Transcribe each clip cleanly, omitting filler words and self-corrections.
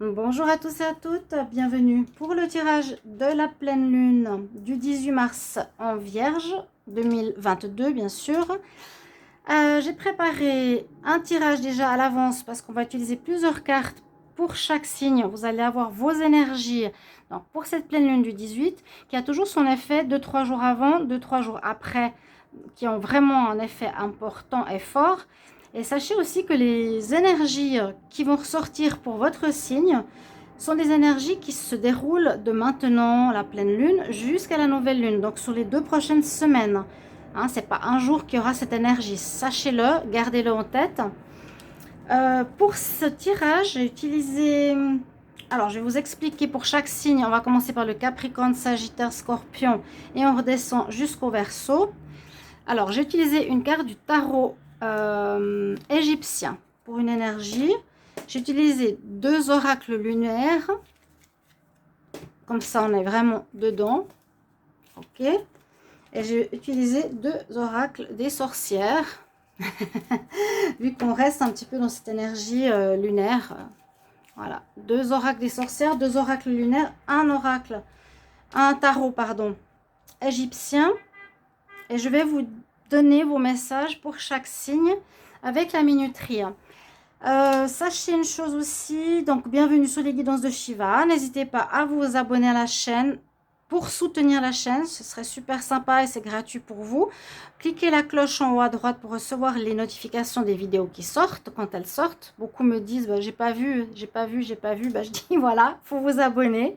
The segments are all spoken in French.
Bonjour à tous et à toutes, bienvenue pour le tirage de la pleine lune du 18 mars en Vierge 2022 bien sûr. J'ai préparé un tirage déjà à l'avance parce qu'on va utiliser plusieurs cartes pour chaque signe. Vous allez avoir vos énergies donc pour cette pleine lune du 18 qui a toujours son effet 2-3 jours avant, 2-3 jours après, qui ont vraiment un effet important et fort. Et sachez aussi que les énergies qui vont ressortir pour votre signe sont des énergies qui se déroulent de maintenant, la pleine lune, jusqu'à la nouvelle lune, donc sur les 2 prochaines semaines. Hein, c'est pas un jour qu'il y aura cette énergie, sachez-le, gardez-le en tête. Pour ce tirage, j'ai utilisé... Alors, je vais vous expliquer pour chaque signe. On va commencer par le Capricorne, Sagittaire, Scorpion et on redescend jusqu'au Verseau. Alors, j'ai utilisé une carte du tarot égyptien pour une énergie. J'ai utilisé 2 oracles lunaires. Comme ça, on est vraiment dedans. Ok. Et j'ai utilisé 2 oracles des sorcières. Vu qu'on reste un petit peu dans cette énergie lunaire. Voilà. 2 oracles des sorcières, 2 oracles lunaires, un tarot, pardon, égyptien. Et je vais vous donner vos messages pour chaque signe avec la minuterie. Sachez une chose aussi, donc bienvenue sur les guidances de Shiva. N'hésitez pas à vous abonner à la chaîne pour soutenir la chaîne, ce serait super sympa et c'est gratuit pour vous. Cliquez la cloche en haut à droite pour recevoir les notifications des vidéos qui sortent quand elles sortent. Beaucoup me disent bah, j'ai pas vu. Bah, je dis voilà, faut vous abonner.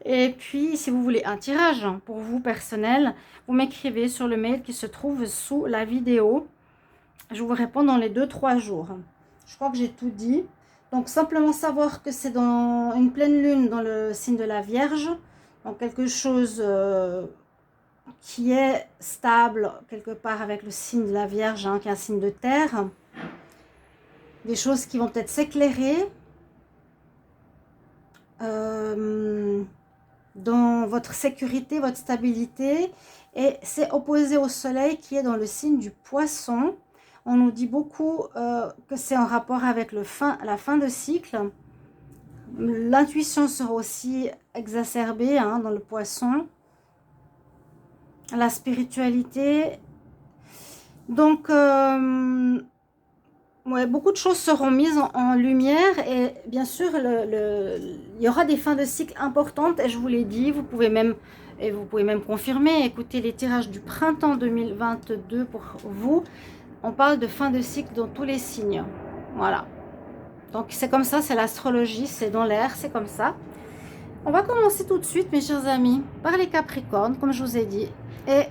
Et puis si vous voulez un tirage pour vous personnel, vous m'écrivez sur le mail qui se trouve sous la vidéo. Je vous réponds dans les 2-3 jours. Je crois que j'ai tout dit. Donc simplement savoir que c'est dans une pleine lune dans le signe de la Vierge. Donc quelque chose qui est stable quelque part avec le signe de la Vierge, hein, qui est un signe de terre. Des choses qui vont peut-être s'éclairer. Dans votre sécurité, votre stabilité. Et c'est opposé au soleil qui est dans le signe du Poisson. On nous dit beaucoup que c'est en rapport avec la fin de cycle. L'intuition sera aussi exacerbée hein, dans le Poisson. La spiritualité. Donc, ouais, beaucoup de choses seront mises en lumière et bien sûr, il y aura des fins de cycle importantes et je vous l'ai dit, vous pouvez même confirmer, écouter les tirages du printemps 2022 pour vous. On parle de fin de cycle dans tous les signes. Voilà. Donc c'est comme ça, c'est l'astrologie, c'est dans l'air, c'est comme ça. On va commencer tout de suite, mes chers amis, par les Capricornes, comme je vous ai dit. Et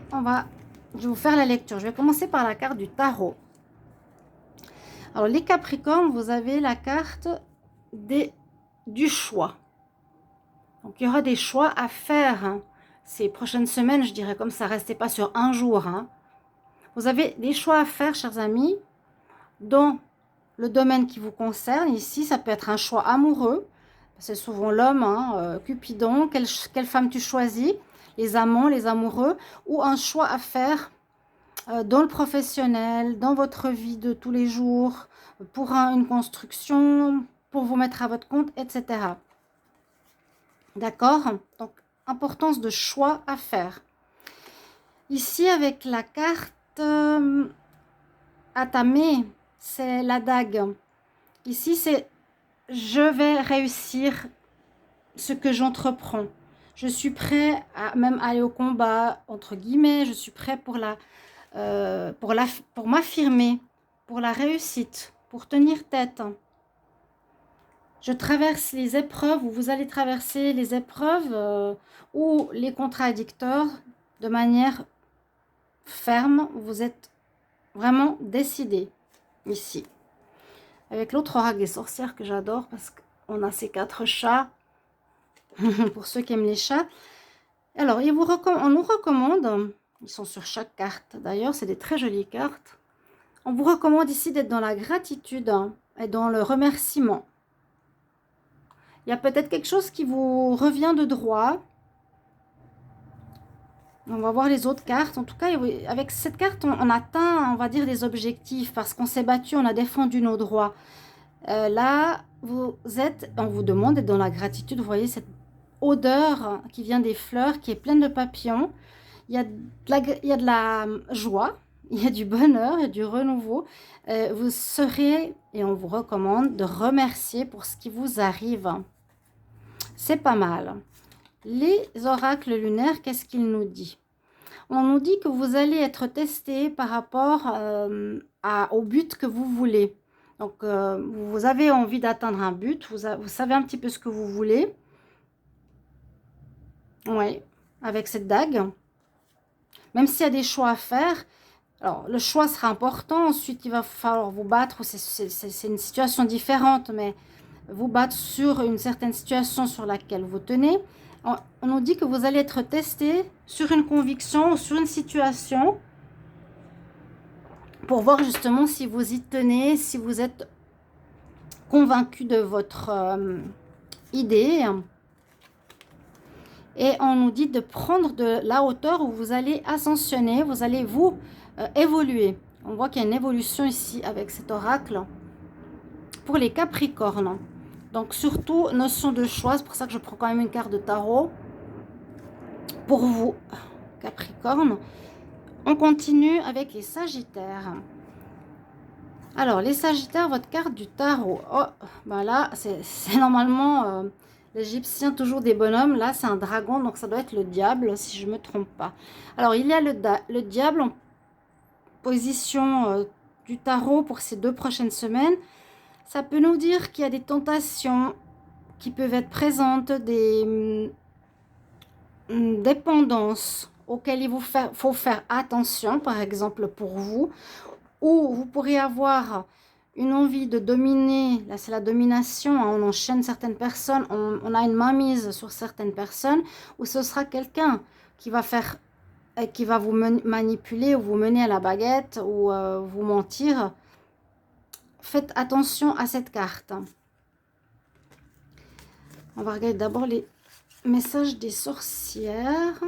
je vais vous faire la lecture. Je vais commencer par la carte du tarot. Alors, les Capricornes, vous avez la carte du choix. Donc, il y aura des choix à faire hein, ces prochaines semaines, je dirais comme ça. Restez pas sur un jour. Hein. Vous avez des choix à faire, chers amis, dans le domaine qui vous concerne. Ici, ça peut être un choix amoureux. C'est souvent l'homme, hein, Cupidon. Quelle femme tu choisis? Les amants, les amoureux. Ou un choix à faire dans le professionnel, dans votre vie de tous les jours, pour une construction, pour vous mettre à votre compte, etc. D'accord? Donc, importance de choix à faire. Ici, avec la carte Atame, c'est la dague. Ici, c'est je vais réussir ce que j'entreprends. Je suis prêt à même aller au combat, entre guillemets. Je suis prêt pour m'affirmer, pour la réussite, pour tenir tête. Je traverse les épreuves, ou vous allez traverser les épreuves ou les contradicteurs de manière ferme. Vous êtes vraiment décidé ici. Avec l'autre oracle des sorcières que j'adore parce qu'on a ces 4 chats, pour ceux qui aiment les chats. Alors, on nous recommande, ils sont sur chaque carte d'ailleurs, c'est des très jolies cartes. On vous recommande ici d'être dans la gratitude hein, et dans le remerciement. Il y a peut-être quelque chose qui vous revient de droit. On va voir les autres cartes. En tout cas, avec cette carte, on atteint, on va dire, des objectifs parce qu'on s'est battu, on a défendu nos droits. Là, on vous demande d'être dans la gratitude. Vous voyez cette odeur qui vient des fleurs, qui est pleine de papillons. Il y a de la joie, il y a du bonheur, il y a du renouveau. Vous serez, et on vous recommande de remercier pour ce qui vous arrive. C'est pas mal. Les oracles lunaires, qu'est-ce qu'ils nous disent? On nous dit que vous allez être testé par rapport au but que vous voulez. Donc, vous avez envie d'atteindre un but, vous savez un petit peu ce que vous voulez. Oui, avec cette dague. Même s'il y a des choix à faire, alors le choix sera important. Ensuite, il va falloir vous battre. C'est une situation différente, mais vous battre sur une certaine situation sur laquelle vous tenez. On nous dit que vous allez être testé sur une conviction ou sur une situation pour voir justement si vous y tenez, si vous êtes convaincu de votre idée. Et on nous dit de prendre de la hauteur où vous allez ascensionner, vous allez vous évoluer. On voit qu'il y a une évolution ici avec cet oracle. Pour les Capricornes. Donc surtout, notion de choix. C'est pour ça que je prends quand même une carte de tarot. Pour vous, Capricorne. On continue avec les Sagittaires. Alors, les Sagittaires, votre carte du tarot. Oh, ben là, c'est normalement l'Égyptien, toujours des bonhommes. Là, c'est un dragon, donc ça doit être le diable, si je ne me trompe pas. Alors, il y a le diable en position du tarot pour ces 2 prochaines semaines. Ça peut nous dire qu'il y a des tentations qui peuvent être présentes, des dépendances auxquelles il faut faire attention, par exemple pour vous, ou vous pourriez avoir une envie de dominer. Là, c'est la domination, hein, on enchaîne certaines personnes, on a une mainmise sur certaines personnes, ou ce sera quelqu'un qui va vous manipuler ou vous mener à la baguette ou vous mentir. Faites attention à cette carte. On va regarder d'abord les messages des sorcières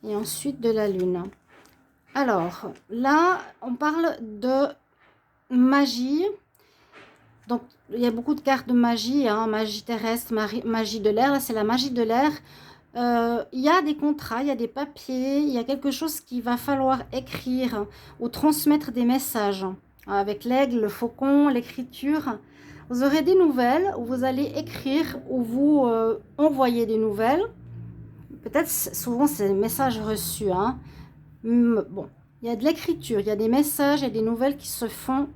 et ensuite de la lune. Alors, là, on parle de magie. Donc, il y a beaucoup de cartes de magie, hein, magie terrestre, magie de l'air. Là, c'est la magie de l'air. Il y a des contrats, il y a des papiers, il y a quelque chose qu'il va falloir écrire ou transmettre des messages. Avec l'aigle, le faucon, l'écriture. Vous aurez des nouvelles où vous allez écrire ou vous envoyer des nouvelles. Peut-être, souvent, c'est des messages reçus. Hein. Bon, il y a de l'écriture, il y a des messages, il y a des nouvelles qui se font.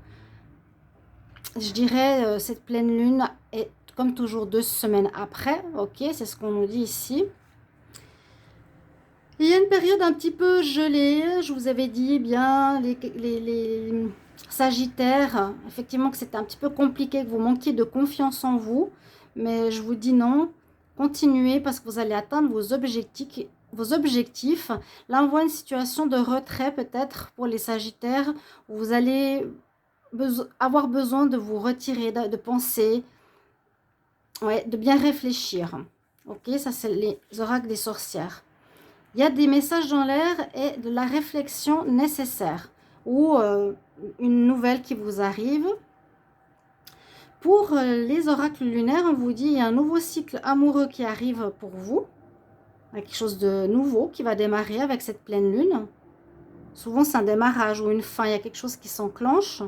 Je dirais, cette pleine lune est comme toujours 2 semaines après. Ok, c'est ce qu'on nous dit ici. Il y a une période un petit peu gelée. Je vous avais dit, bien, les Sagittaires, effectivement que c'était un petit peu compliqué, que vous manquiez de confiance en vous. Mais je vous dis non, continuez parce que vous allez atteindre vos objectifs. Là, on voit une situation de retrait peut-être pour les Sagittaires, où vous allez avoir besoin de vous retirer, de penser, ouais, de bien réfléchir. Ok, ça c'est les oracles des sorcières. Il y a des messages dans l'air et de la réflexion nécessaire ou une nouvelle qui vous arrive. Pour les oracles lunaires, on vous dit il y a un nouveau cycle amoureux qui arrive pour vous. Quelque chose de nouveau qui va démarrer avec cette pleine lune. Souvent, c'est un démarrage ou une fin. Il y a quelque chose qui s'enclenche.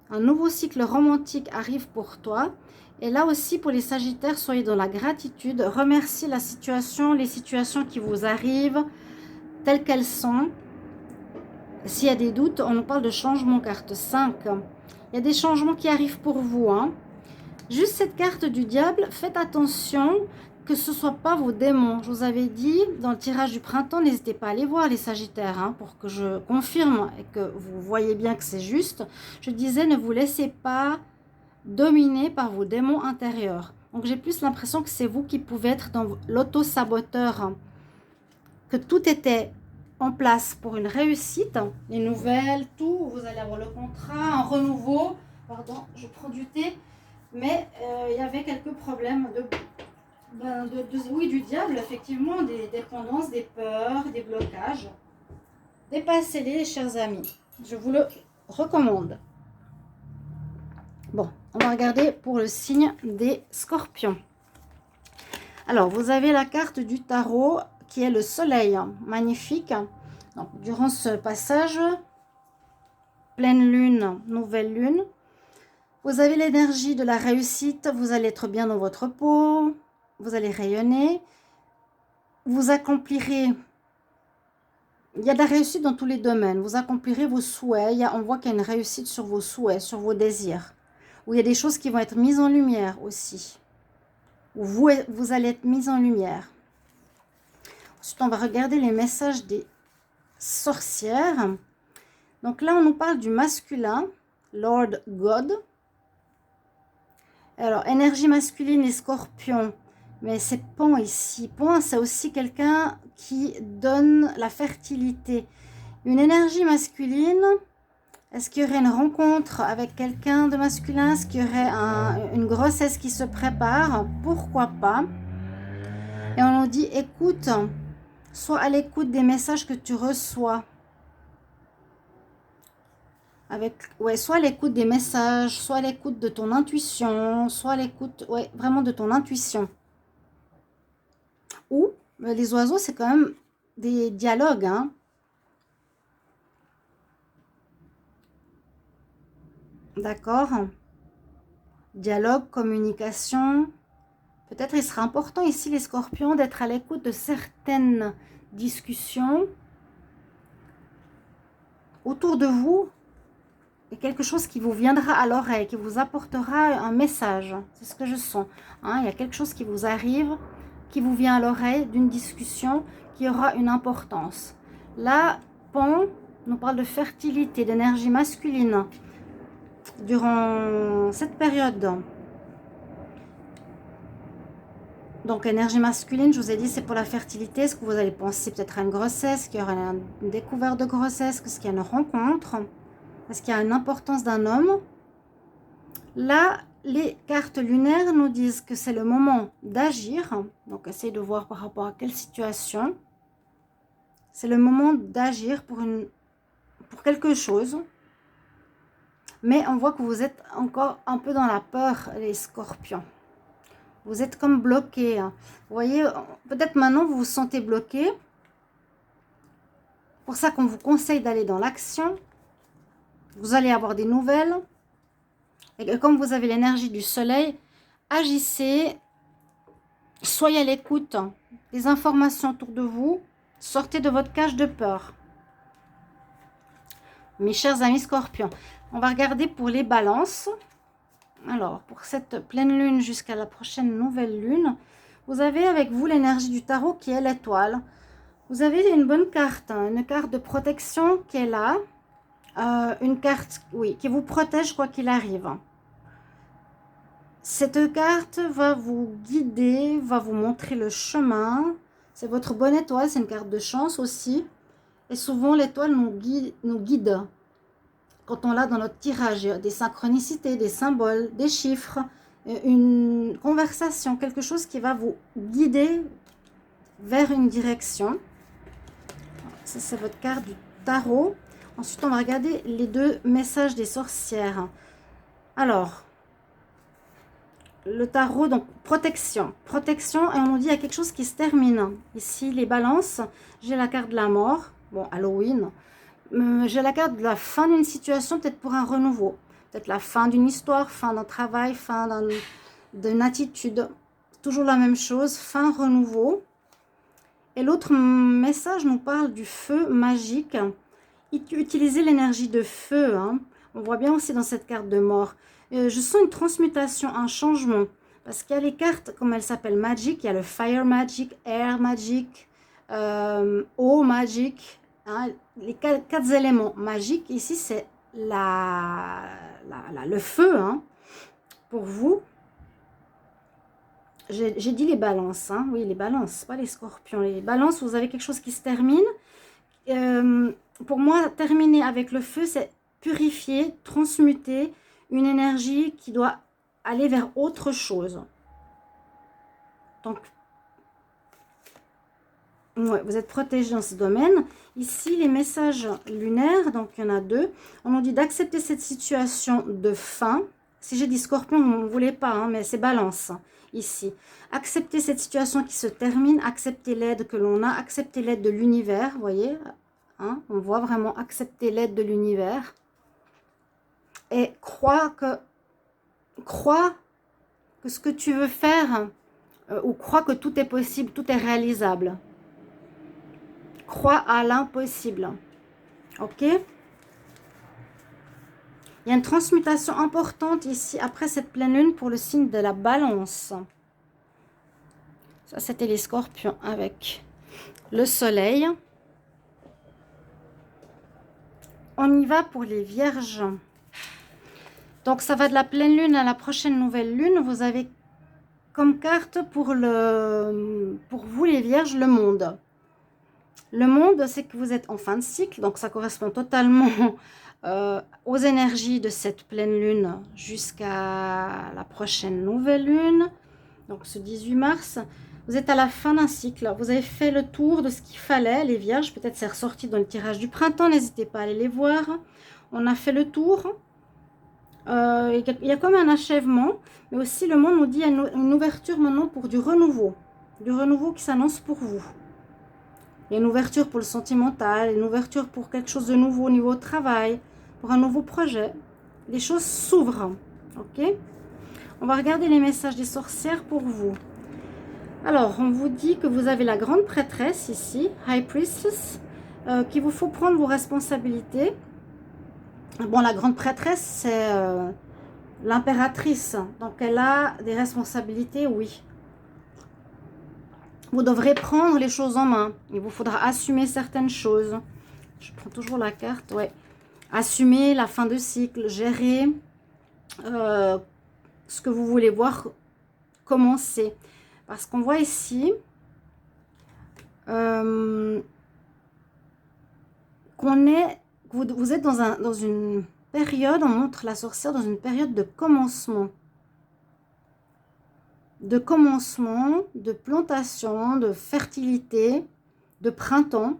Un nouveau cycle romantique arrive pour toi. Et là aussi, pour les Sagittaires, soyez dans la gratitude. Remerciez la situation, les situations qui vous arrivent, telles qu'elles sont. S'il y a des doutes, on nous parle de changement, carte 5. Il y a des changements qui arrivent pour vous. Hein. Juste cette carte du diable, faites attention que ce ne soit pas vos démons. Je vous avais dit, dans le tirage du printemps, n'hésitez pas à aller voir les Sagittaires, hein, pour que je confirme et que vous voyez bien que c'est juste. Je disais, ne vous laissez pas dominer par vos démons intérieurs. Donc j'ai plus l'impression que c'est vous qui pouvez être dans l'auto-saboteur, hein, que tout était en place pour une réussite, les nouvelles, tout, vous allez avoir le contrat, un renouveau. Pardon, je prends du thé, mais il y avait quelques problèmes du diable, effectivement, des dépendances, des peurs, des blocages. Dépassez-les, chers amis. Je vous le recommande. Bon, On va regarder pour le signe des scorpions. Alors, vous avez la carte du tarot qui est le soleil. Magnifique. Donc, durant ce passage, pleine lune, nouvelle lune, vous avez l'énergie de la réussite. Vous allez être bien dans votre peau. Vous allez rayonner. Vous accomplirez. Il y a de la réussite dans tous les domaines. Vous accomplirez vos souhaits. On voit qu'il y a une réussite sur vos souhaits, sur vos désirs. Où il y a des choses qui vont être mises en lumière aussi. Où vous allez être mis en lumière. Ensuite, on va regarder les messages des sorcières. Donc là, on nous parle du masculin, Lord God. Alors, énergie masculine et scorpion. Mais c'est Pan ici. Pan, c'est aussi quelqu'un qui donne la fertilité. Une énergie masculine, est-ce qu'il y aurait une rencontre avec quelqu'un de masculin? Est-ce qu'il y aurait une grossesse qui se prépare? Pourquoi pas? Et on nous dit, écoute, sois à l'écoute des messages que tu reçois. Soit à l'écoute des messages, soit à l'écoute de ton intuition, soit à l'écoute, vraiment de ton intuition. Ou, les oiseaux, c'est quand même des dialogues, hein. D'accord? Dialogue, communication. Peut-être il sera important ici, les scorpions, d'être à l'écoute de certaines discussions autour de vous. Et quelque chose qui vous viendra à l'oreille, qui vous apportera un message. C'est ce que je sens. Hein? Il y a quelque chose qui vous arrive, qui vous vient à l'oreille d'une discussion qui aura une importance. Là, Pan nous parle de fertilité, d'énergie masculine. Durant cette période, donc énergie masculine, je vous ai dit, c'est pour la fertilité. Est-ce que vous allez penser peut-être à une grossesse, qu'il y aura une découverte de grossesse, est-ce qu'il y a une rencontre, est-ce qu'il y a une importance d'un homme? Là, les cartes lunaires nous disent que c'est le moment d'agir. Donc, essayez de voir par rapport à quelle situation. C'est le moment d'agir pour quelque chose. Mais on voit que vous êtes encore un peu dans la peur, les scorpions. Vous êtes comme bloqués. Vous voyez, peut-être maintenant vous vous sentez bloqué. C'est pour ça qu'on vous conseille d'aller dans l'action. Vous allez avoir des nouvelles. Et comme vous avez l'énergie du soleil, agissez. Soyez à l'écoute des informations autour de vous. Sortez de votre cage de peur. Mes chers amis scorpions, on va regarder pour les balances. Alors, pour cette pleine lune jusqu'à la prochaine nouvelle lune, vous avez avec vous l'énergie du tarot qui est l'étoile. Vous avez une bonne carte, hein, une carte de protection qui est là. Une carte, oui, qui vous protège quoi qu'il arrive. Cette carte va vous guider, va vous montrer le chemin. C'est votre bonne étoile, c'est une carte de chance aussi. Et souvent, l'étoile nous guide. Quand on l'a dans notre tirage, des synchronicités, des symboles, des chiffres, une conversation, quelque chose qui va vous guider vers une direction. Ça, c'est votre carte du tarot. Ensuite, on va regarder les deux messages des sorcières. Alors, le tarot, donc protection. Protection, et on nous dit il y a quelque chose qui se termine. Ici, les balances, j'ai la carte de la mort. Bon, Halloween. J'ai la carte de la fin d'une situation, peut-être pour un renouveau. Peut-être la fin d'une histoire, fin d'un travail, fin d'une attitude. Toujours la même chose, fin, renouveau. Et l'autre message nous parle du feu magique. Utilisez l'énergie de feu. Hein. On voit bien aussi dans cette carte de mort. Je sens une transmutation, un changement. Parce qu'il y a les cartes, comme elles s'appellent Magic. Il y a le Fire Magic, Air Magic, Eau Magic. Hein, les quatre éléments magiques. Ici, c'est le feu. Hein, pour vous. J'ai dit les balances. Hein, oui, les balances, pas les scorpions. Les balances, vous avez quelque chose qui se termine. Pour moi, terminer avec le feu, c'est purifier, transmuter une énergie qui doit aller vers autre chose. Donc, ouais, vous êtes protégé dans ce domaine. Ici, les messages lunaires, donc il y en a deux. On nous dit d'accepter cette situation de fin. Si j'ai dit scorpion, vous ne voulez pas, hein, mais c'est balance ici. Acceptez cette situation qui se termine, acceptez l'aide que l'on a, acceptez l'aide de l'univers, vous voyez, hein, on voit vraiment accepter l'aide de l'univers. Et crois que ce que tu veux faire, ou crois que tout est possible, tout est réalisable. Crois à l'impossible. Ok? Il y a une transmutation importante ici après cette pleine lune pour le signe de la balance. Ça, c'était les scorpions avec le soleil. On y va pour les vierges. Donc, ça va de la pleine lune à la prochaine nouvelle lune. Vous avez comme carte pour vous, les vierges, le monde. Le monde, c'est que vous êtes en fin de cycle. Donc, ça correspond totalement aux énergies de cette pleine lune jusqu'à la prochaine nouvelle lune. Donc, ce 18 mars. Vous êtes à la fin d'un cycle. Vous avez fait le tour de ce qu'il fallait, les vierges. Peut-être c'est ressorti dans le tirage du printemps. N'hésitez pas à aller les voir. On a fait le tour. Il y a comme un achèvement, mais aussi le monde nous dit qu'il y a une ouverture maintenant pour du renouveau qui s'annonce pour vous. Il y a une ouverture pour le sentimental, une ouverture pour quelque chose de nouveau au niveau travail, pour un nouveau projet. Les choses s'ouvrent, ok? On va regarder les messages des sorcières pour vous. Alors, on vous dit que vous avez la grande prêtresse ici, High Priestess, qu'il vous faut prendre vos responsabilités. Bon, la grande prêtresse, c'est l'impératrice. Donc, elle a des responsabilités, oui. Vous devrez prendre les choses en main. Il vous faudra assumer certaines choses. Je prends toujours la carte, ouais. Assumer la fin de cycle, gérer ce que vous voulez voir commencer. Parce qu'on voit ici vous êtes dans une période, on montre la sorcière dans une période de commencement. De commencement, de plantation, de fertilité, de printemps.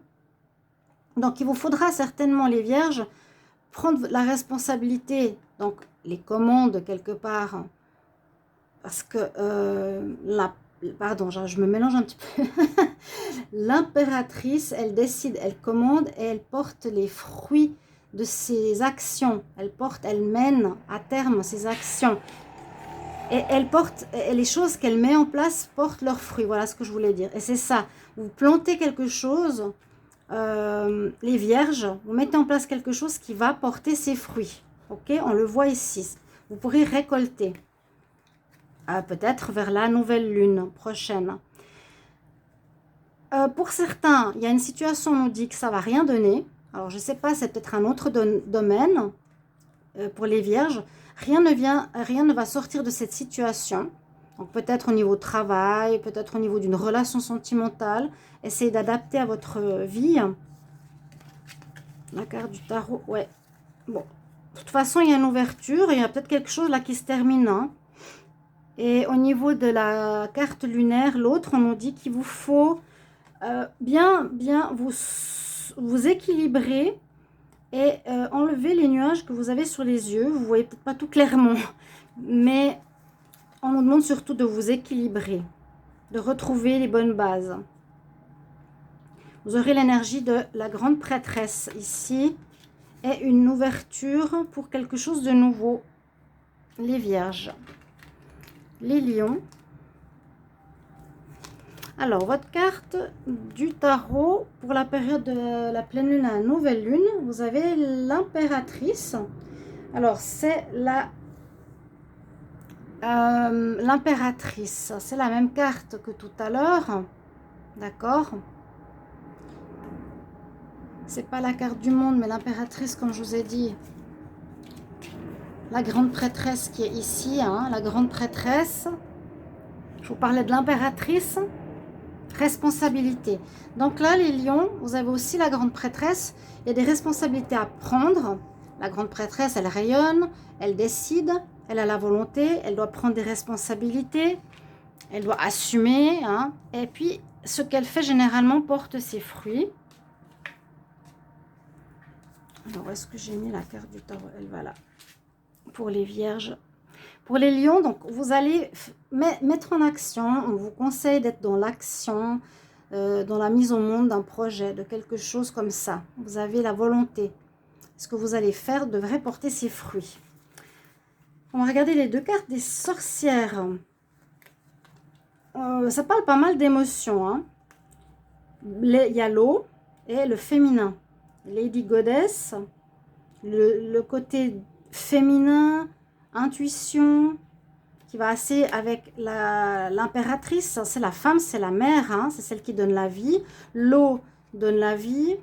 Donc, il vous faudra certainement, les vierges, prendre la responsabilité, donc les commandes quelque part, parce que pardon, je me mélange un petit peu. L'impératrice, elle décide, elle commande et elle porte les fruits de ses actions. Elle mène à terme ses actions. Et les choses qu'elle met en place portent leurs fruits. Voilà ce que je voulais dire. Et c'est ça. Vous plantez quelque chose, les vierges, vous mettez en place quelque chose qui va porter ses fruits. Ok, on le voit ici. Vous pourrez récolter. Peut-être vers la nouvelle lune prochaine. Pour certains, il y a une situation, on nous dit que ça ne va rien donner. Alors, je ne sais pas, c'est peut-être un autre domaine pour les vierges. Rien ne va sortir de cette situation. Donc, peut-être au niveau travail, peut-être au niveau d'une relation sentimentale. Essayez d'adapter à votre vie. La carte du tarot, ouais. Bon, de toute façon, il y a une ouverture. Il y a peut-être quelque chose là qui se termine. Hein. Et au niveau de la carte lunaire, l'autre, on nous dit qu'il vous faut bien vous équilibrer et enlever les nuages que vous avez sur les yeux. Vous ne voyez peut-être pas tout clairement, mais on nous demande surtout de vous équilibrer, de retrouver les bonnes bases. Vous aurez l'énergie de la grande prêtresse ici et une ouverture pour quelque chose de nouveau. Les vierges, les lions. Alors, votre carte du tarot pour la période de la pleine lune à la nouvelle lune, vous avez l'impératrice. Alors, c'est l'impératrice. C'est la même carte que tout à l'heure. D'accord? C'est pas la carte du monde, mais l'impératrice, comme je vous ai dit. La grande prêtresse qui est ici, hein, la grande prêtresse. Je vous parlais de l'impératrice. Responsabilité. Donc là, les lions, vous avez aussi la grande prêtresse. Il y a des responsabilités à prendre. La grande prêtresse, elle rayonne, elle décide, elle a la volonté, elle doit prendre des responsabilités, elle doit assumer. Hein. Et puis, ce qu'elle fait généralement porte ses fruits. Alors, où est-ce que j'ai mis la carte du tarot? Elle va là. Pour les vierges. Pour les lions, donc vous allez mettre en action, on vous conseille d'être dans l'action, dans la mise au monde d'un projet, de quelque chose comme ça. Vous avez la volonté. Ce que vous allez faire devrait porter ses fruits. On va regarder les deux cartes des sorcières. Ça parle pas mal d'émotions. Hein. Il y a l'eau et le féminin. Lady Goddess, le côté féminin, intuition, qui va assez avec l'impératrice. C'est la femme, c'est la mère, hein, c'est celle qui donne la vie. L'eau donne la vie.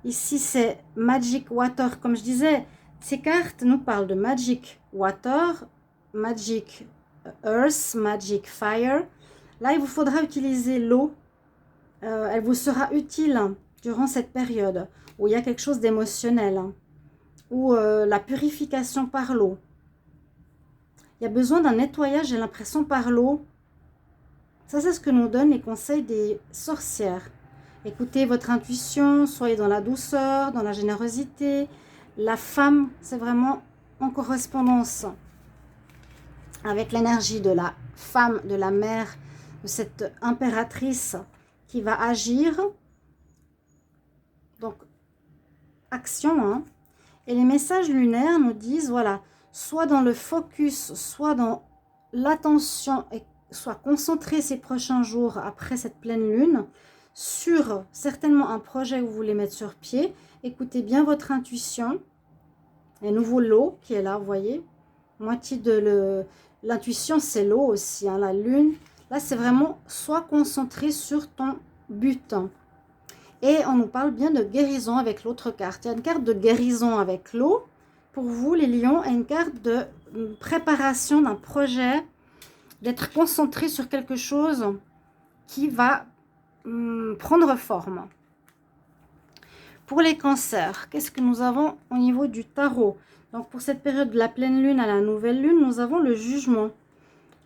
Ici, c'est Magic Water. Comme je disais, ces cartes nous parlent de Magic Water, Magic Earth, Magic Fire. Là, il vous faudra utiliser l'eau. Elle vous sera utile durant cette période où il y a quelque chose d'émotionnel, ou la purification par l'eau. Il y a besoin d'un nettoyage, j'ai l'impression, par l'eau. Ça, c'est ce que nous donnent les conseils des sorcières. Écoutez votre intuition, soyez dans la douceur, dans la générosité. La femme, c'est vraiment en correspondance avec l'énergie de la femme, de la mère, de cette impératrice qui va agir. Donc, action, hein. Et les messages lunaires nous disent, voilà, soit dans le focus, soit dans l'attention, et soit concentré ces prochains jours après cette pleine lune sur certainement un projet que vous voulez mettre sur pied. Écoutez bien votre intuition. Et nouveau l'eau qui est là, vous voyez. Moitié de l'intuition, c'est l'eau aussi, hein, la lune. Là, c'est vraiment soit concentré sur ton but. Et on nous parle bien de guérison avec l'autre carte. Il y a une carte de guérison avec l'eau. Pour vous, les lions, et une carte de préparation d'un projet, d'être concentré sur quelque chose qui va prendre forme. Pour les cancers, qu'est-ce que nous avons au niveau du tarot? Donc, pour cette période de la pleine lune à la nouvelle lune, nous avons le jugement.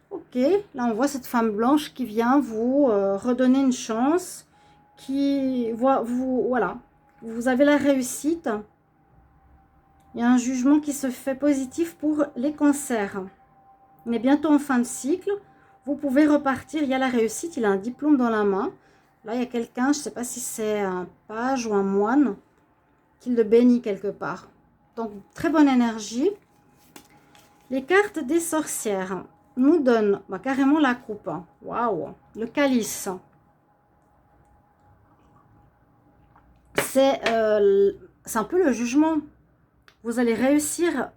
Ok, là, on voit cette femme blanche qui vient vous redonner une chance, qui voit vous, voilà, vous avez la réussite. Il y a un jugement qui se fait positif pour les cancers. On est bientôt en fin de cycle. Vous pouvez repartir. Il y a la réussite. Il a un diplôme dans la main. Là, il y a quelqu'un, je ne sais pas si c'est un page ou un moine, qui le bénit quelque part. Donc, très bonne énergie. Les cartes des sorcières nous donnent carrément la coupe. Waouh! Le calice. C'est un peu le jugement. Vous allez réussir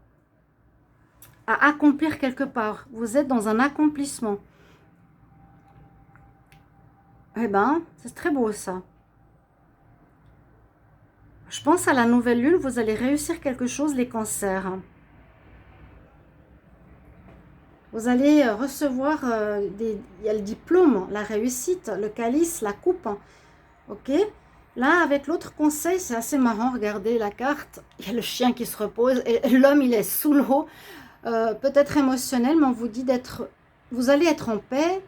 à accomplir quelque part. Vous êtes dans un accomplissement. Eh ben, c'est très beau ça. Je pense à la nouvelle lune, vous allez réussir quelque chose, les cancers. Vous allez recevoir il y a le diplôme, la réussite, le calice, la coupe. Ok? Là, avec l'autre conseil, c'est assez marrant. Regardez la carte. Il y a le chien qui se repose et l'homme, il est sous l'eau. Peut-être émotionnel, mais on vous dit d'être... Vous allez être en paix.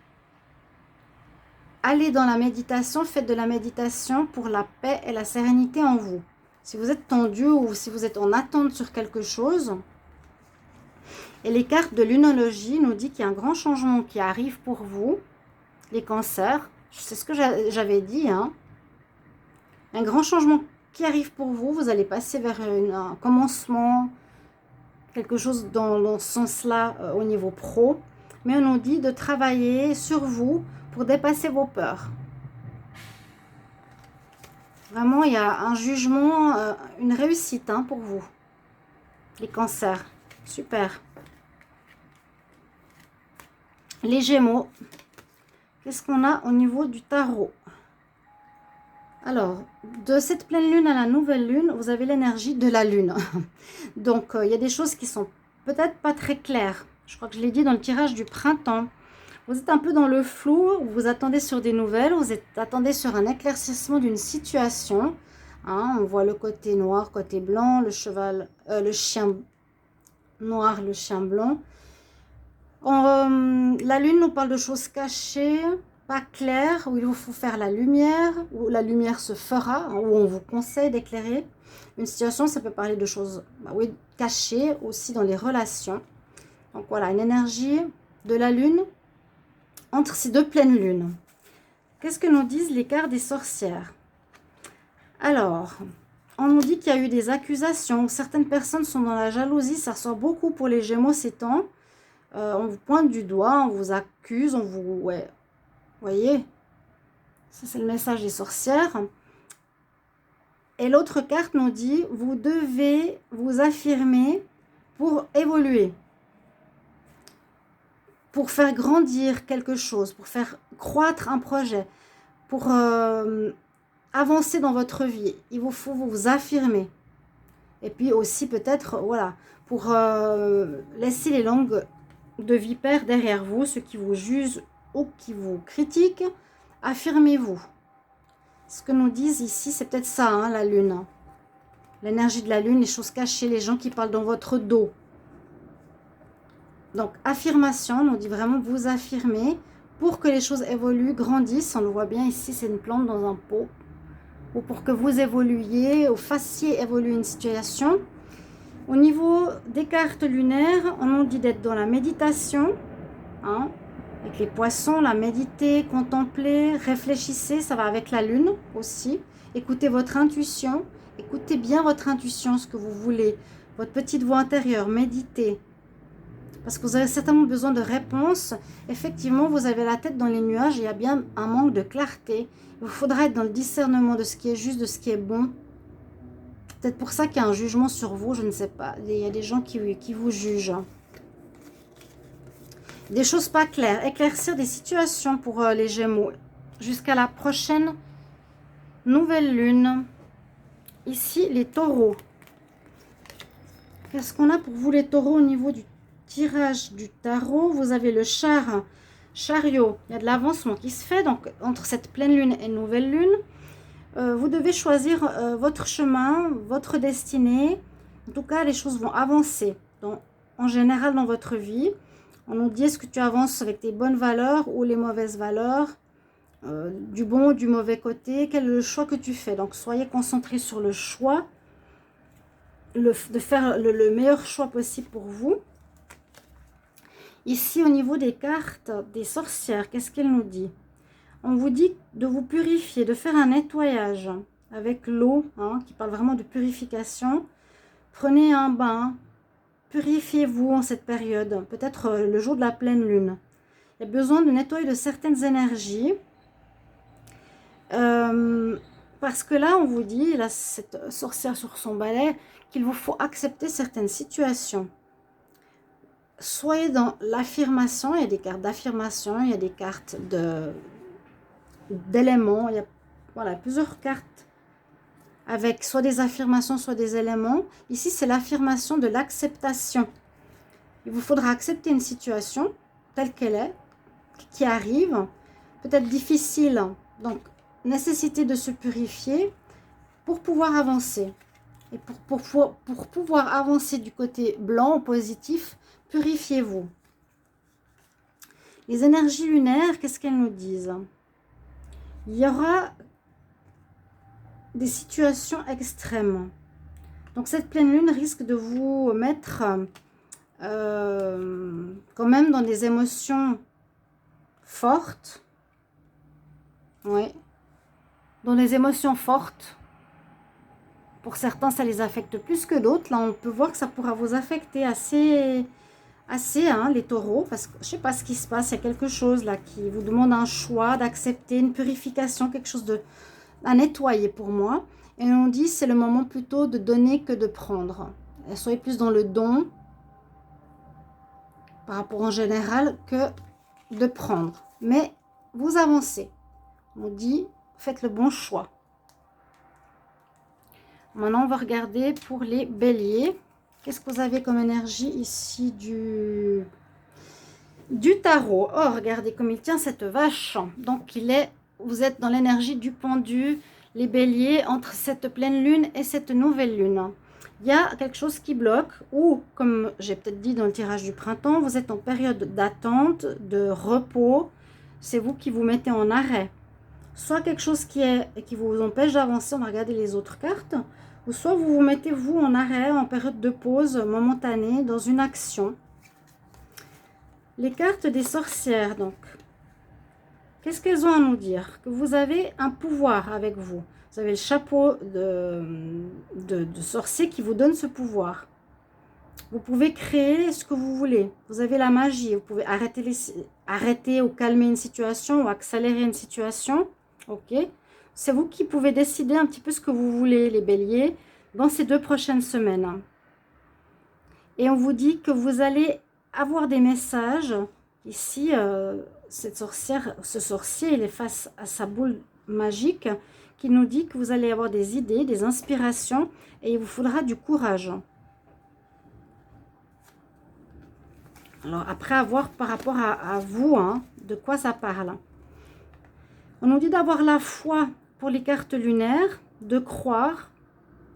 Allez dans la méditation. Faites de la méditation pour la paix et la sérénité en vous. Si vous êtes tendu ou si vous êtes en attente sur quelque chose. Et les cartes de lunologie nous disent qu'il y a un grand changement qui arrive pour vous. Les cancers. C'est ce que j'avais dit, hein. Un grand changement qui arrive pour vous. Vous allez passer vers un commencement, quelque chose dans ce sens-là au niveau pro. Mais on nous dit de travailler sur vous pour dépasser vos peurs. Vraiment, il y a un jugement, une réussite pour vous. Les cancers. Super. Les gémeaux. Qu'est-ce qu'on a au niveau du tarot? Alors, de cette pleine lune à la nouvelle lune, vous avez l'énergie de la lune. Donc, il y a des choses qui sont peut-être pas très claires. Je crois que je l'ai dit dans le tirage du printemps. Vous êtes un peu dans le flou, vous attendez sur des nouvelles, vous attendez sur un éclaircissement d'une situation. Hein, on voit le côté noir, côté blanc, le cheval, le chien noir, le chien blanc. La lune nous parle de choses cachées, pas claires, où il vous faut faire la lumière, où la lumière se fera, où on vous conseille d'éclairer. Une situation, ça peut parler de choses oui, cachées, aussi dans les relations. Donc voilà, une énergie de la lune entre ces deux pleines lunes. Qu'est-ce que nous disent les cartes des sorcières? Alors, on nous dit qu'il y a eu des accusations. Certaines personnes sont dans la jalousie. Ça ressort beaucoup pour les Gémeaux ces temps. On vous pointe du doigt, on vous accuse, on vous... Ouais, vous voyez? Ça, c'est le message des sorcières. Et l'autre carte nous dit, vous devez vous affirmer pour évoluer, pour faire grandir quelque chose, pour faire croître un projet, pour avancer dans votre vie. Il vous faut vous affirmer. Et puis aussi peut-être, voilà, pour laisser les langues de vipères derrière vous, ceux qui vous jugent ou qui vous critiquent, affirmez-vous. Ce que nous disent ici, c'est peut-être ça, hein, la lune. L'énergie de la lune, les choses cachées, les gens qui parlent dans votre dos. Donc, affirmation, on nous dit vraiment vous affirmer pour que les choses évoluent, grandissent. On le voit bien ici, c'est une plante dans un pot. Ou pour que vous évoluiez, ou fassiez évoluer une situation. Au niveau des cartes lunaires, on nous dit d'être dans la méditation, hein, avec les poissons, la méditer, contempler, réfléchissez, ça va avec la lune aussi. Écoutez votre intuition, écoutez bien votre intuition, ce que vous voulez, votre petite voix intérieure, méditez. Parce que vous avez certainement besoin de réponses. Effectivement, vous avez la tête dans les nuages, il y a bien un manque de clarté. Il vous faudra être dans le discernement de ce qui est juste, de ce qui est bon. Peut-être pour ça qu'il y a un jugement sur vous, je ne sais pas. Il y a des gens qui vous jugent. Des choses pas claires. Éclaircir des situations pour les Gémeaux. Jusqu'à la prochaine nouvelle lune. Ici, les taureaux. Qu'est-ce qu'on a pour vous, les taureaux, au niveau du tirage du tarot? Vous avez le chariot. Il y a de l'avancement qui se fait. Donc, entre cette pleine lune et nouvelle lune, vous devez choisir votre chemin, votre destinée. En tout cas, les choses vont avancer. Donc, en général, dans votre vie, on nous dit, est-ce que tu avances avec tes bonnes valeurs ou les mauvaises valeurs, du bon ou du mauvais côté? Quel est le choix que tu fais? Donc, soyez concentrés sur le choix, de faire le meilleur choix possible pour vous. Ici, au niveau des cartes des sorcières, qu'est-ce qu'elle nous dit? On vous dit de vous purifier, de faire un nettoyage avec l'eau, hein, qui parle vraiment de purification. Prenez un bain, purifiez-vous en cette période, peut-être le jour de la pleine lune. Il y a besoin de nettoyer de certaines énergies. Parce que là, on vous dit, là, cette sorcière sur son balai, qu'il vous faut accepter certaines situations. Soyez dans l'affirmation, il y a des cartes d'affirmation, il y a des cartes d'éléments, il y a voilà, plusieurs cartes avec soit des affirmations, soit des éléments. Ici, c'est l'affirmation de l'acceptation. Il vous faudra accepter une situation telle qu'elle est, qui arrive, peut-être difficile. Donc, nécessité de se purifier pour pouvoir avancer. Et pour pouvoir avancer du côté blanc ou positif, purifiez-vous. Les énergies lunaires, qu'est-ce qu'elles nous disent? Il y aura des situations extrêmes. Donc cette pleine lune risque de vous mettre quand même dans des émotions fortes. Oui. Dans les émotions fortes. Pour certains, ça les affecte plus que d'autres. Là, on peut voir que ça pourra vous affecter assez hein, les taureaux. Parce que je ne sais pas ce qui se passe. Il y a quelque chose là qui vous demande un choix, d'accepter une purification, quelque chose à nettoyer pour moi. Et on dit c'est le moment plutôt de donner que de prendre. Et soyez plus dans le don par rapport en général que de prendre. Mais vous avancez. On dit faites le bon choix. Maintenant, on va regarder pour les béliers. Qu'est-ce que vous avez comme énergie ici du tarot? Oh, regardez comme il tient cette vache. Donc, vous êtes dans l'énergie du pendu, les béliers, entre cette pleine lune et cette nouvelle lune. Il y a quelque chose qui bloque ou, comme j'ai peut-être dit dans le tirage du printemps, vous êtes en période d'attente, de repos. C'est vous qui vous mettez en arrêt. Soit quelque chose qui vous empêche d'avancer, on va regarder les autres cartes, ou soit vous vous mettez vous en arrêt, en période de pause momentanée, dans une action. Les cartes des sorcières, donc. Qu'est-ce qu'elles ont à nous dire? Que vous avez un pouvoir avec vous. Vous avez le chapeau de sorcier qui vous donne ce pouvoir. Vous pouvez créer ce que vous voulez. Vous avez la magie. Vous pouvez arrêter ou calmer une situation ou accélérer une situation. Ok? C'est vous qui pouvez décider un petit peu ce que vous voulez, les béliers, dans ces 2 prochaines semaines. Et on vous dit que vous allez avoir des messages. Ici, cette sorcière, ce sorcier, il est face à sa boule magique qui nous dit que vous allez avoir des idées, des inspirations et il vous faudra du courage. Alors, après avoir par rapport à vous, hein, de quoi ça parle. On nous dit d'avoir la foi pour les cartes lunaires, de croire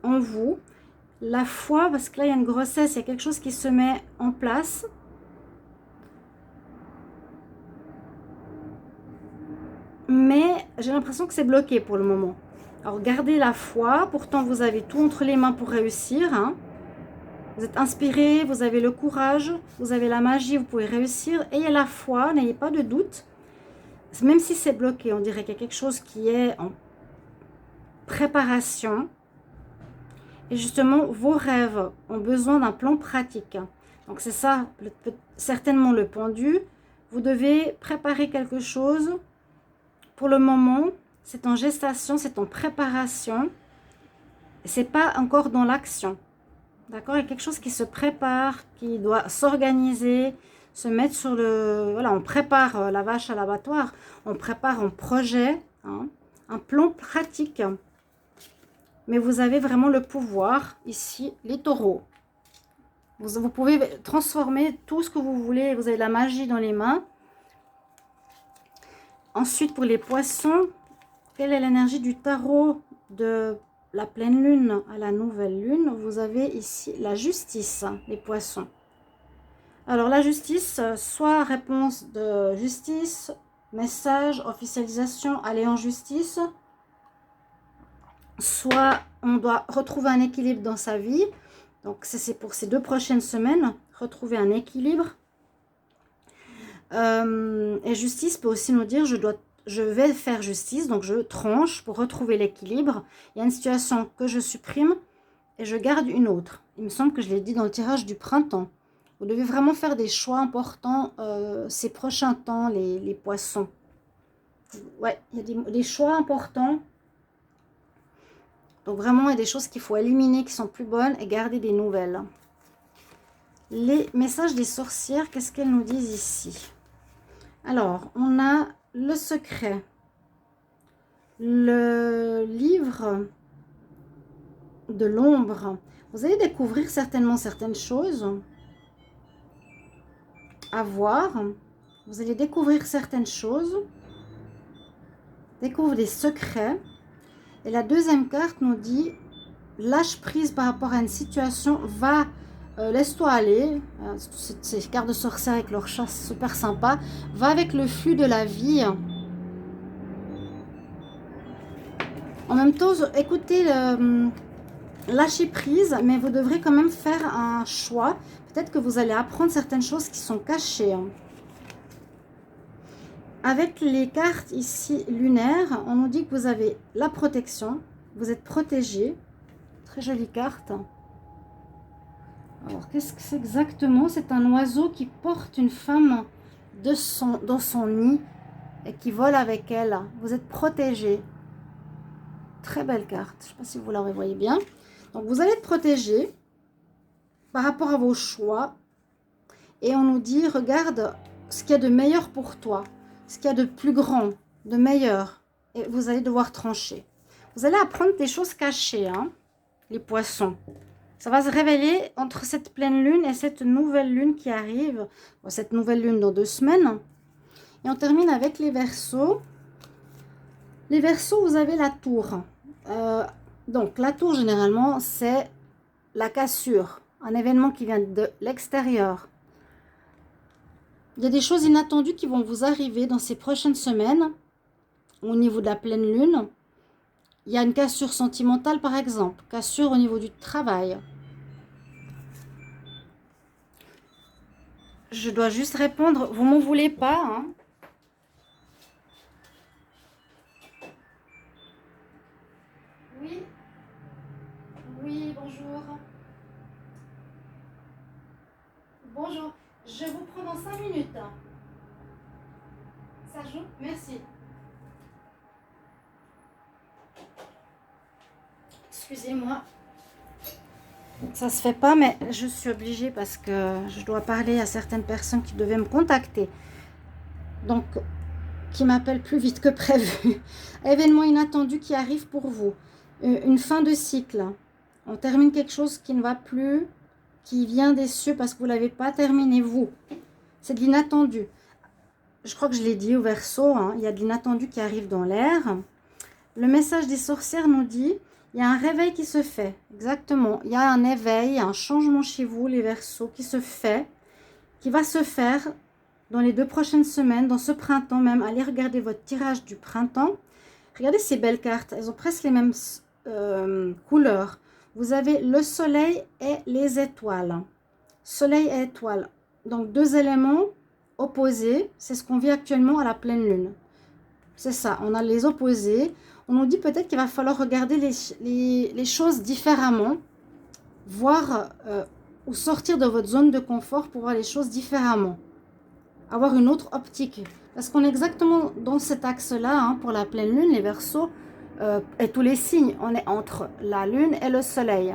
en vous. La foi, parce que là, il y a une grossesse, il y a quelque chose qui se met en place. Mais j'ai l'impression que c'est bloqué pour le moment. Alors, gardez la foi. Pourtant, vous avez tout entre les mains pour réussir, hein. Vous êtes inspiré, vous avez le courage, vous avez la magie, vous pouvez réussir. Ayez la foi, n'ayez pas de doute. Même si c'est bloqué, on dirait qu'il y a quelque chose qui est en préparation. Et justement, vos rêves ont besoin d'un plan pratique. Donc c'est ça, certainement le pendu. Vous devez préparer quelque chose. Pour le moment, c'est en gestation, c'est en préparation. C'est pas encore dans l'action. D'accord? Il y a quelque chose qui se prépare, qui doit s'organiser, se mettre sur le... Voilà, on prépare la vache à l'abattoir, on prépare un projet, hein, un plan pratique. Mais vous avez vraiment le pouvoir, ici, les taureaux. Vous pouvez transformer tout ce que vous voulez, vous avez la magie dans les mains. Ensuite, pour les poissons, quelle est l'énergie du tarot de la pleine lune à la nouvelle lune? Vous avez ici la justice, les poissons. Alors la justice, soit réponse de justice, message, officialisation, aller en justice, soit on doit retrouver un équilibre dans sa vie. Donc c'est pour ces 2 prochaines semaines, retrouver un équilibre. Et justice peut aussi nous dire je vais faire justice, donc je tranche pour retrouver l'équilibre. Il y a une situation que je supprime et je garde une autre. Il me semble que je l'ai dit dans le tirage du printemps. Vous devez vraiment faire des choix importants ces prochains temps, les poissons. Ouais, il y a des choix importants. Donc vraiment, il y a des choses qu'il faut éliminer qui sont plus bonnes et garder des nouvelles. Les messages des sorcières, qu'est-ce qu'elles nous disent ici? Alors, on a le secret, le livre de l'ombre. Vous allez découvrir certainement certaines choses à voir. Vous allez découvrir certaines choses, découvrir des secrets. Et la deuxième carte nous dit lâche prise par rapport à une situation, va, laisse-toi aller. Ces cartes de sorcières avec leur chat, c'est super sympa. Va avec le flux de la vie. En même temps, écoutez, lâchez prise, mais vous devrez quand même faire un choix. Peut-être que vous allez apprendre certaines choses qui sont cachées. Avec les cartes ici lunaires, on nous dit que vous avez la protection, vous êtes protégé. Très jolie carte. Alors, qu'est-ce que c'est exactement? C'est un oiseau qui porte une femme dans son nid et qui vole avec elle. Vous êtes protégé. Très belle carte. Je ne sais pas si vous la voyez bien. Donc, vous allez être protégé par rapport à vos choix. Et on nous dit, regarde ce qu'il y a de meilleur pour toi. Ce qu'il y a de plus grand, de meilleur. Et vous allez devoir trancher. Vous allez apprendre des choses cachées, hein, les poissons. Ça va se révéler entre cette pleine lune et cette nouvelle lune qui arrive. Cette nouvelle lune dans 2 semaines. Et on termine avec les Verseaux. Les Verseaux, vous avez la tour. Donc, la tour, généralement, c'est la cassure. Un événement qui vient de l'extérieur. Il y a des choses inattendues qui vont vous arriver dans ces prochaines semaines. Au niveau de la pleine lune. Il y a une cassure sentimentale, par exemple. Cassure au niveau du travail. Je dois juste répondre. Vous m'en voulez pas, hein? Oui, oui, bonjour. Bonjour. Je vous prends dans 5 minutes. Ça joue? Merci. Excusez-moi. Ça se fait pas, mais je suis obligée parce que je dois parler à certaines personnes qui devaient me contacter. Donc, qui m'appellent plus vite que prévu. Événement inattendu qui arrive pour vous. Une fin de cycle. On termine quelque chose qui ne va plus, qui vient des cieux parce que vous ne l'avez pas terminé, vous. C'est de l'inattendu. Je crois que je l'ai dit au Verseau, hein, il y a de l'inattendu qui arrive dans l'air. Le message des sorcières nous dit, il y a un réveil qui se fait. Exactement. Il y a un éveil, un changement chez vous, les Verseaux, qui se fait, qui va se faire dans les 2 prochaines semaines, dans ce printemps même. Allez regarder votre tirage du printemps. Regardez ces belles cartes. Elles ont presque les mêmes couleurs. Vous avez le soleil et les étoiles. Soleil et étoiles. Donc 2 éléments opposés. C'est ce qu'on vit actuellement à la pleine lune. C'est ça, on a les opposés. On nous dit peut-être qu'il va falloir regarder les choses différemment. Voir ou sortir de votre zone de confort pour voir les choses différemment. Avoir une autre optique. Parce qu'on est exactement dans cet axe-là, hein, pour la pleine lune, les Verseaux, et tous les signes. On est entre la lune et le soleil.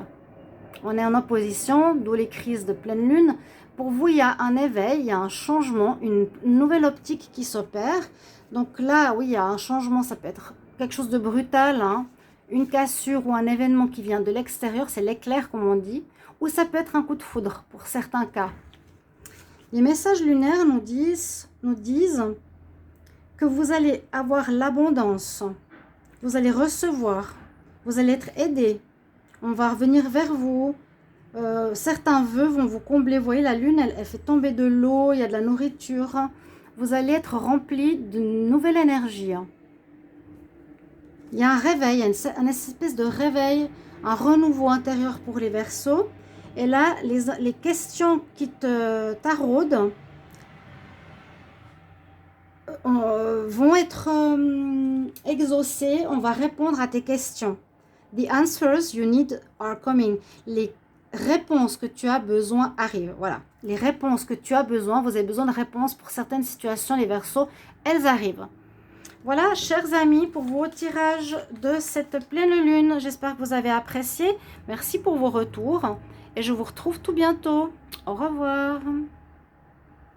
On est en opposition, d'où les crises de pleine lune. Pour vous, il y a un éveil, il y a un changement, une nouvelle optique qui s'opère. Donc là, oui, il y a un changement, ça peut être quelque chose de brutal, hein, une cassure ou un événement qui vient de l'extérieur, c'est l'éclair comme on dit, ou ça peut être un coup de foudre pour certains cas. Les messages lunaires nous disent que vous allez avoir l'abondance, vous allez recevoir, vous allez être aidé, on va revenir vers vous. Certains vœux vont vous combler. Vous voyez, la lune, elle fait tomber de l'eau, il y a de la nourriture. Vous allez être rempli d'une nouvelle énergie. Il y a un réveil, une espèce de réveil, un renouveau intérieur pour les Verseaux. Et là, les questions qui te taraudent vont être exaucées. On va répondre à tes questions. The answers you need are coming. Les réponses que tu as besoin arrivent. Voilà. Les réponses que tu as besoin, vous avez besoin de réponses pour certaines situations, les Verseaux, elles arrivent. Voilà, chers amis, pour vos tirages de cette pleine lune. J'espère que vous avez apprécié. Merci pour vos retours. Et je vous retrouve tout bientôt. Au revoir.